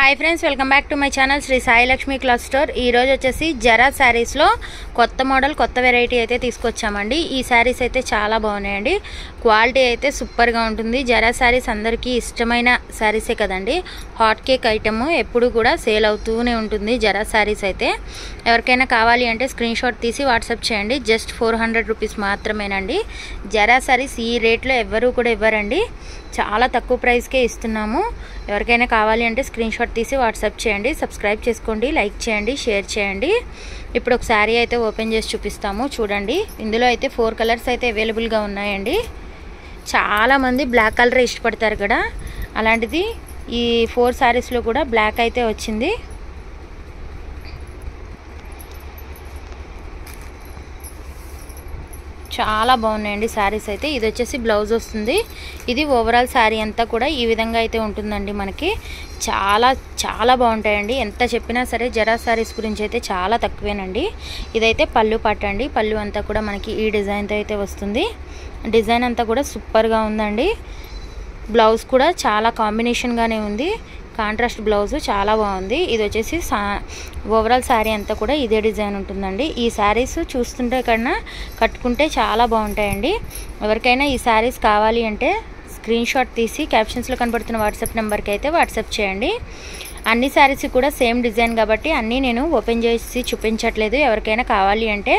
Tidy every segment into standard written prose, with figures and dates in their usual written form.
High friends welcome back to my channel Shri Sai Lakshmi cloth store. ఈ రోజు వచ్చేసి జరా సారీస్ లో కొత్త మోడల్ కొత్త వెరైటీ అయితే తీసుకొచ్చామండి। ఈ సారీస్ అయితే చాలా బాగున్నాయండి, క్వాలిటీ అయితే సూపర్ గా ఉంటుంది। జరా సారీస్ అందరికీ ఇష్టమైన సారీసే కదండి, హాట్ కేక్ ఐటమ్ ఎప్పుడు కూడా సేల్ అవుతూనే ఉంటుంది। జరా సారీస్ అయితే ఎవరికైనా కావాలి అంటే స్క్రీన్ షాట్ తీసి వాట్సాప్ చేయండి, జస్ట్ 400 రూపీస్ మాత్రమేనండి। జరా సారీస్ ఈ రేట్ లో ఎవ్వరూ కూడా ఇవ్వరండి, చాలా తక్కువ ప్రైస్ కే ఇస్తున్నాము। ఎవరికైనా కావాలి అంటే స్క్రీన్ షాట్ తీసి వాట్సాప్ చేయండి, సబ్స్క్రైబ్ చేసుకోండి, లైక్ చేయండి, షేర్ చేయండి। ఇప్పుడు ఒక సారీ అయితే ఓపెన్ చేసి చూపిస్తాము చూడండి। ఇందులో అయితే 4 కలర్స్ అయితే అవైలబుల్ గా ఉన్నాయండి। చాలా మంది బ్లాక్ కలర్ ఇష్టపడతారు కదా, అలాంటిది ఈ 4 సారీస్ లో కూడా బ్లాక్ అయితే వచ్చింది। చాలా బాగున్నాయండి సారీస్ అయితే। ఇది వచ్చేసి బ్లౌజ్ వస్తుంది, ఇది ఓవరాల్ సారీ అంతా కూడా ఈ విధంగా అయితే ఉంటుందండి। మనకి చాలా చాలా బాగుంటాయండి, ఎంత చెప్పినా సరే జరా సారీస్ గురించి అయితే చాలా తక్కువేనండి। ఇదైతే పళ్ళు పాట అండి, పళ్ళు అంతా కూడా మనకి ఈ డిజైన్తో అయితే వస్తుంది। డిజైన్ అంతా కూడా సూపర్గా ఉందండి। బ్లౌజ్ కూడా చాలా కాంబినేషన్గానే ఉంది, కాంట్రాస్ట్ బ్లౌజ్ చాలా బాగుంది। ఇది వచ్చేసి ఓవరాల్ శారీ అంతా కూడా ఇదే డిజైన్ ఉంటుందండి। ఈ శారీస్ చూస్తుంటే కన్నా కట్టుకుంటే చాలా బాగుంటాయండి। ఎవరికైనా ఈ శారీస్ కావాలి అంటే స్క్రీన్ షాట్ తీసి క్యాప్షన్స్లో కనబడుతున్న వాట్సాప్ నెంబర్కి అయితే వాట్సాప్ చేయండి। అన్ని శారీస్ కూడా సేమ్ డిజైన్ కాబట్టి అన్నీ నేను ఓపెన్ చేసి చూపించట్లేదు, ఎవరికైనా కావాలి అంటే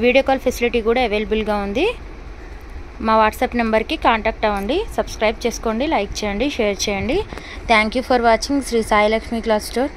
వీడియో కాల్ ఫెసిలిటీ కూడా అవైలబుల్గా ఉంది। మా వాట్సాప్ నెంబర్కి కాంటాక్ట్ అవ్వండి, సబ్స్క్రైబ్ చేసుకోండి, లైక్ చేయండి, షేర్ చేయండి। Thank you for watching Shri Sai Lakshmi cloth store.